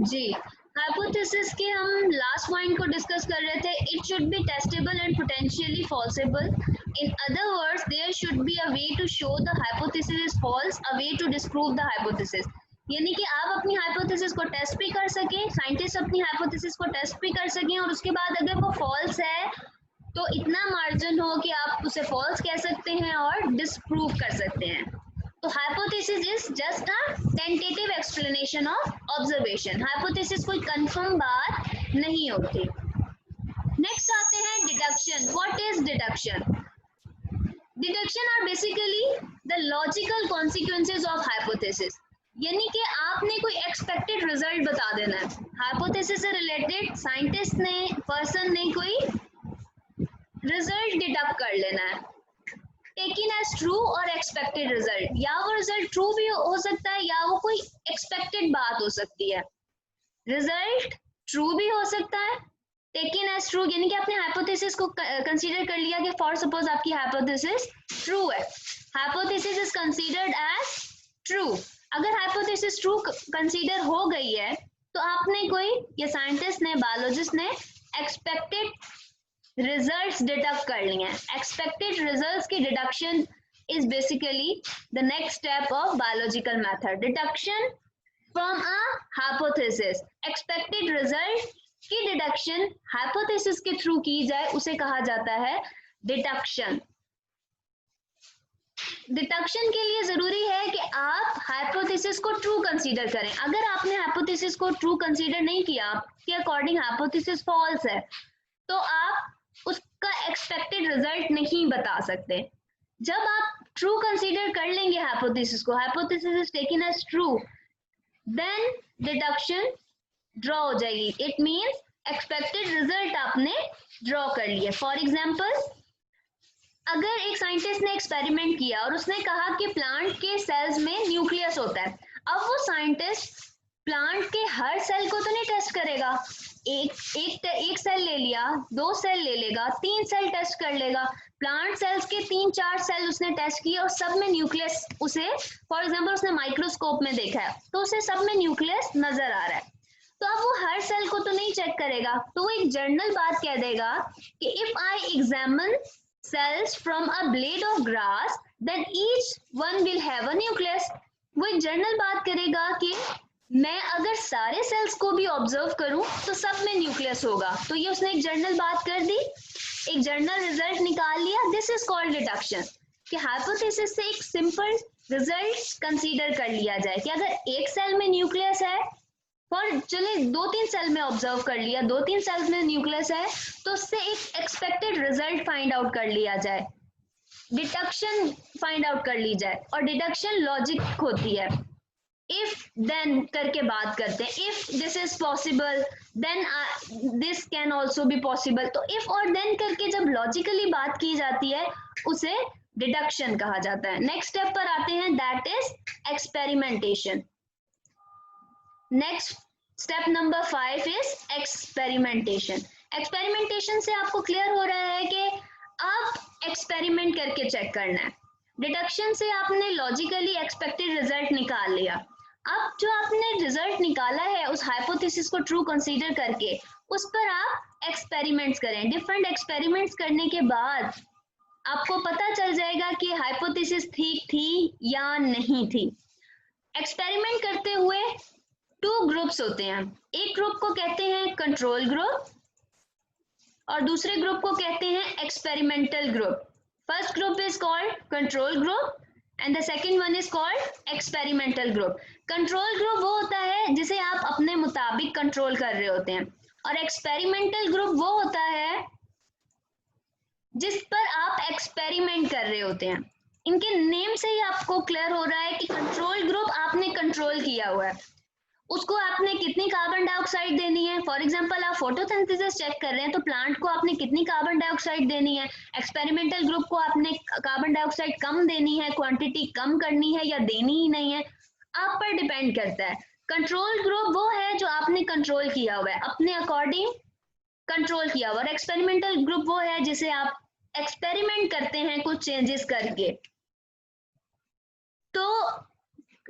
जी, hypothesis के हम last point को डिस्कस कर रहे थे। It should be testable and potentially falsifiable. In other words there should be a way to show the hypothesis is false, a way to disprove the hypothesis. यानी कि आप अपनी हाइपोथेसिस को test भी कर सकें, साइंटिस्ट अपनी हाइपोथेसिस को टेस्ट भी कर सकें, और उसके बाद अगर वो फॉल्स है तो इतना मार्जिन हो कि आप उसे फॉल्स कह सकते हैं और डिस्प्रूव कर सकते हैं। तो hypothesis is just a tentative explanation of observation. Hypothesis कोई कंफर्म बात नहीं होती। नेक्स्ट आते हैं deduction. What is deduction? Deduction are basically the logical consequences of hypothesis. यानी कि आपने कोई एक्सपेक्टेड रिजल्ट बता देना है, हाइपोथेसिस से रिलेटेड साइंटिस्ट ने, पर्सन ने कोई रिजल्ट डिडक्ट कर लेना है, टेकिन एज ट्रू और एक्सपेक्टेड रिजल्ट। या वो रिजल्ट ट्रू भी हो सकता है या वो कोई एक्सपेक्टेड बात हो सकती है। रिजल्ट ट्रू भी हो सकता है, टेकिन एज ट्रू यानी कि आपने हाइपोथेसिस को कंसीडर कर लिया कि फॉर सपोज आपकी हाइपोथेसिस ट्रू है, hypothesis is considered as true. अगर हाइपोथेसिस ट्रू कंसीडर हो गई है तो आपने कोई, ये साइंटिस्ट ने, बायोलॉजिस्ट ने एक्सपेक्टेड रिजल्ट्स डिडक्ट कर लिए हैं। एक्सपेक्टेड रिजल्ट्स की deduction is basically the next step of biological method. Deduction from a hypothesis, expected result की डिडक्शन हाइपोथेसिस के थ्रू की जाए उसे कहा जाता है डिडक्शन। डिडक्शन के लिए जरूरी है कि आप हाइपोथेसिस को ट्रू कंसीडर करें। अगर आपने हाइपोथेसिस को ट्रू कंसीडर नहीं किया, आपके अकॉर्डिंग हाइपोथेसिस फॉल्स है, तो आप उसका एक्सपेक्टेड रिजल्ट नहीं बता सकते। जब आप ट्रू कंसीडर कर लेंगे हाइपोथेसिस को, hypothesis is taken as true, then deduction draw हो जाएगी। इट मींस एक्सपेक्टेड रिजल्ट आपने ड्रॉ कर लिया। फॉर एग्जांपल, अगर एक साइंटिस्ट ने एक्सपेरिमेंट किया और उसने कहा कि प्लांट के सेल्स में न्यूक्लियस होता है, अब वो साइंटिस्ट प्लांट के हर सेल को तो नहीं टेस्ट करेगा, एक सेल ले लिया, 2 सेल ले लेगा, 3 सेल टेस्ट कर लेगा। प्लांट सेल्स के 3-4 सेल उसने टेस्ट किए और सब में न्यूक्लियस, उसे फॉर एग्जांपल उसने माइक्रोस्कोप में देखा है तो उसे सब में न्यूक्लियस नजर आ रहा है। तो अब वो हर सेल को तो नहीं चेक करेगा, तो वो एक जनरल बात कह देगा कि if I examine cells from a blade of grass then each one will have a nucleus। वो एक जनरल बात करेगा कि मैं अगर सारे सेल्स को भी ऑब्जर्व करूं तो सब में न्यूक्लियस होगा। तो ये उसने एक जनरल बात कर दी, एक जनरल रिजल्ट निकाल लिया। दिस इज कॉल्ड डिडक्शन, कि हाइपोथेसिस से एक सिंपल रिजल्ट कंसीडर कर लिया जाए कि अगर एक सेल में न्यूक्लियस है, और चलिए 2-3 सेल में ऑब्जर्व कर लिया, 2-3 सेल्स में न्यूक्लियस है, तो उससे एक एक्सपेक्टेड रिजल्ट फाइंड आउट कर लिया जाए, डिडक्शन फाइंड आउट कर ली जाए। और डिडक्शन लॉजिक होती है, इफ देन करके बात करते हैं। If this is possible then this can also be possible. तो इफ और देन करके जब लॉजिकली बात की जाती है उसे डिडक्शन कहा जाता है। नेक्स्ट स्टेप पर आते हैं, that is experimentation. Next step number 5 is experimentation. Experimentation से आपको क्लियर हो रहा है कि आप एक्सपेरिमेंट करके चेक करना है। डिडक्शन से आपने लॉजिकली एक्सपेक्टेड रिजल्ट निकाल लिया। अब जो आपने रिजल्ट निकाला है उस हाइपोथेसिस को ट्रू कंसीडर करके उस पर आप एक्सपेरिमेंट्स करें। डिफरेंट एक्सपेरिमेंट्स करने के बाद आपको पता चल जाएगा कि हाइपोथेसिस ठीक थी या नहीं थी। एक्सपेरिमेंट करते हुए 2 ग्रुप्स होते हैं, एक ग्रुप को कहते हैं कंट्रोल ग्रुप और दूसरे ग्रुप को कहते हैं experimental group. First group is called control group and the second one is called experimental group. Control group वो होता है जिसे आप अपने मुताबिक कंट्रोल कर रहे होते हैं, और एक्सपेरिमेंटल ग्रुप वो होता है जिस पर आप एक्सपेरिमेंट कर रहे होते हैं। इनके नेम से ही आपको क्लियर हो रहा है कि कंट्रोल ग्रुप आपने कंट्रोल किया हुआ है, उसको आपने कितनी कार्बन डाइऑक्साइड देनी है। फॉर एग्जांपल आप फोटोसिंथेसिस चेक कर रहे हैं तो प्लांट को आपने कितनी कार्बन डाइऑक्साइड देनी है। एक्सपेरिमेंटल ग्रुप को आपने कार्बन डाइऑक्साइड कम देनी है, क्वांटिटी कम करनी है या देनी ही नहीं है, आप पर डिपेंड करता है। कंट्रोल ग्रुप वो है जो आपने कंट्रोल किया हुआ है, अपने अकॉर्डिंग कंट्रोल किया हुआ। और एक्सपेरिमेंटल ग्रुप वो है जिसे आप एक्सपेरिमेंट करते हैं कुछ चेंजेस करके। तो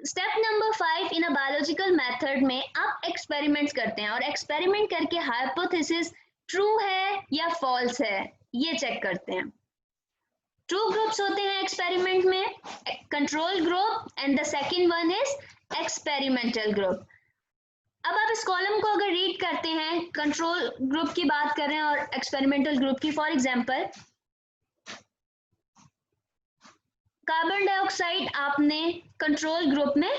step number 5 in a biological method में आप एक्सपेरिमेंट्स करते हैं और एक्सपेरिमेंट करके हाइपोथेसिस ट्रू है या फॉल्स है ये चेक करते हैं। ट्रू ग्रुप्स होते हैं एक्सपेरिमेंट में, control group and the second one is experimental group. अब आप इस कॉलम को अगर रीड करते हैं, कंट्रोल ग्रुप की बात कर रहे हैं और एक्सपेरिमेंटल ग्रुप की, फॉर एग्जांपल कार्बन डाइऑक्साइड आपने कंट्रोल ग्रुप में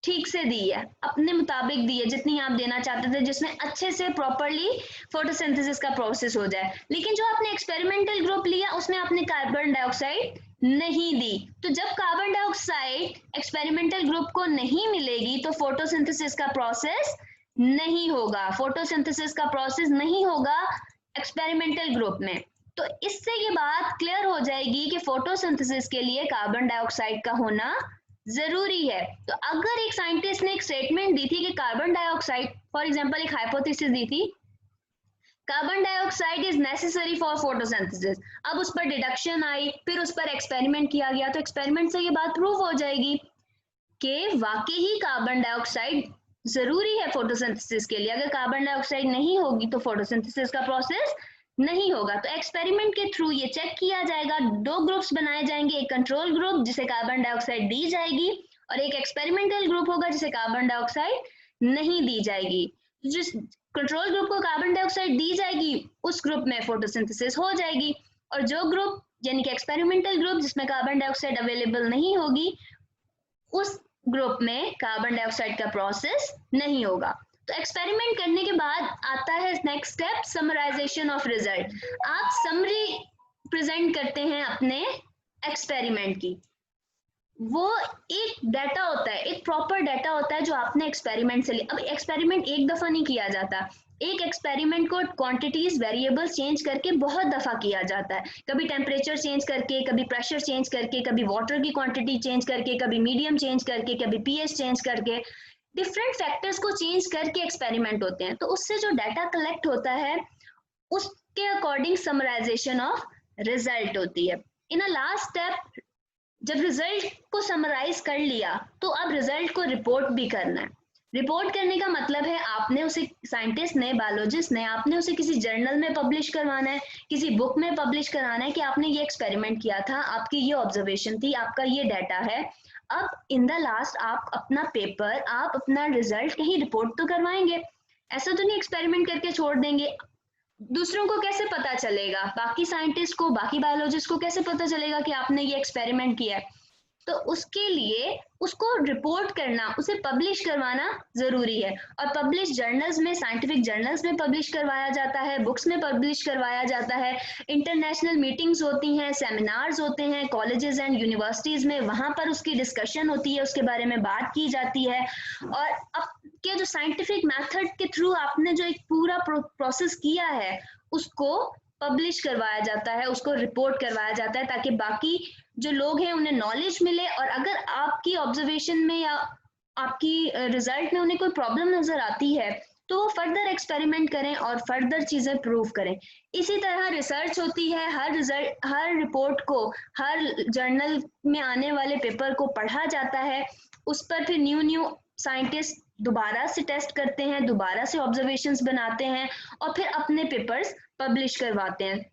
ठीक से दी है, अपने मुताबिक दी है जितनी आप देना चाहते थे, जिसमें अच्छे से प्रॉपरली फोटोसिंथेसिस का प्रोसेस हो जाए। लेकिन जो आपने एक्सपेरिमेंटल ग्रुप लिया उसमें आपने कार्बन डाइऑक्साइड नहीं दी। तो जब कार्बन डाइऑक्साइड एक्सपेरिमेंटल ग्रुप को नहीं मिलेगी तो फोटोसिंथेसिस का प्रोसेस नहीं होगा, फोटोसिंथेसिस का प्रोसेस नहीं होगा एक्सपेरिमेंटल ग्रुप में। तो इससे ये बात क्लियर हो जाएगी कि फोटोसिंथेसिस के लिए कार्बन डाइऑक्साइड का होना जरूरी है। तो अगर एक साइंटिस्ट ने एक स्टेटमेंट दी थी कि कार्बन डाइऑक्साइड, फॉर एग्जांपल एक हाइपोथेसिस दी थी, carbon dioxide is necessary for photosynthesis, अब उस पर डिडक्शन आई, फिर उस पर एक्सपेरिमेंट किया गया, तो एक्सपेरिमेंट से ये बात प्रूव हो जाएगी कि वाकई ही कार्बन डाइऑक्साइड जरूरी है फोटोसिंथेसिस के लिए। अगर कार्बन डाइऑक्साइड नहीं होगी तो फोटोसिंथेसिस का प्रोसेस नहीं होगा। तो एक्सपेरिमेंट के थ्रू ये चेक किया जाएगा, दो ग्रुप्स बनाए जाएंगे, एक कंट्रोल ग्रुप जिसे कार्बन डाइऑक्साइड दी जाएगी और एक एक्सपेरिमेंटल ग्रुप होगा जिसे कार्बन डाइऑक्साइड नहीं दी जाएगी। जिस कंट्रोल ग्रुप को कार्बन डाइऑक्साइड दी जाएगी उस ग्रुप में फोटोसिंथेसिस हो जाएगी, और जो ग्रुप यानी कि एक्सपेरिमेंटल ग्रुप जिसमें कार्बन डाइऑक्साइड अवेलेबल नहीं होगी उस ग्रुप में कार्बन डाइऑक्साइड का प्रोसेस नहीं होगा। तो एक्सपेरिमेंट करने के बाद आता है next step, summarization of result. आप समरी प्रेजेंट करते हैं अपने एक्सपेरिमेंट की। वो एक डाटा होता है, एक प्रॉपर डाटा होता है जो आपने एक्सपेरिमेंट से लिया। अब एक्सपेरिमेंट एक दफा नहीं किया जाता, एक एक्सपेरिमेंट को क्वांटिटीज वेरिएबल्स चेंज करके बहुत दफा किया जाता है, कभी टेम्परेचर चेंज करके, कभी प्रेशर चेंज करके, कभी वाटर की क्वांटिटी चेंज करके, कभी मीडियम चेंज करके, कभी पीएच चेंज करके, डिफरेंट फैक्टर्स को चेंज करके एक्सपेरिमेंट होते हैं। तो उससे जो डाटा कलेक्ट होता है उसके अकॉर्डिंग समराइजेशन ऑफ रिजल्ट होती है। इन अ लास्ट स्टेप जब रिजल्ट को समराइज कर लिया तो अब रिजल्ट को रिपोर्ट भी करना है। रिपोर्ट करने का मतलब है आपने उसे, साइंटिस्ट ने, बायोलॉजिस्ट ने, आपने उसे किसी जर्नल में पब्लिश करवाना है, किसी बुक में पब्लिश कराना है कि आपने ये एक्सपेरिमेंट किया था, आपकी ये ऑब्जर्वेशन थी, आपका ये डाटा है। अब इन द लास्ट आप अपना पेपर, आप अपना रिजल्ट कहीं रिपोर्ट तो करवाएंगे। ऐसा तो नहीं एक्सपेरिमेंट करके छोड़ देंगे। दूसरों को कैसे पता चलेगा, बाकी साइंटिस्ट को, बाकी बायोलॉजिस्ट को कैसे पता चलेगा कि आपने ये एक्सपेरिमेंट किया है? तो उसके लिए उसको रिपोर्ट करना, उसे पब्लिश करवाना जरूरी है। और पब्लिश जर्नल्स में, साइंटिफिक जर्नल्स में पब्लिश करवाया जाता है, बुक्स में पब्लिश करवाया जाता है, इंटरनेशनल मीटिंग्स होती हैं, सेमिनार्स होते हैं कॉलेजेस एंड यूनिवर्सिटीज में, वहां पर उसकी डिस्कशन होती है, उसके बारे में बात की जाती है। और अब के जो साइंटिफिक मेथड के थ्रू आपने जो एक पूरा प्रोसेस किया है उसको पब्लिश करवाया जाता है, उसको रिपोर्ट करवाया जाता है, ताकि बाकी जो लोग हैं उन्हें नॉलेज मिले। और अगर आपकी ऑब्जर्वेशन में या आपकी रिजल्ट में उन्हें कोई प्रॉब्लम नजर आती है तो वो फर्दर एक्सपेरिमेंट करें और फर्दर चीजें प्रूव करें। इसी तरह रिसर्च होती है, हर रिजल्ट, हर रिपोर्ट को, हर जर्नल में आने वाले पेपर को पढ़ा जाता है, उस पर फिर न्यू साइंटिस्ट दोबारा से टेस्ट करते हैं, दोबारा से ऑब्जर्वेशंस बनाते हैं और फिर अपने पेपर्स पब्लिश करवाते हैं।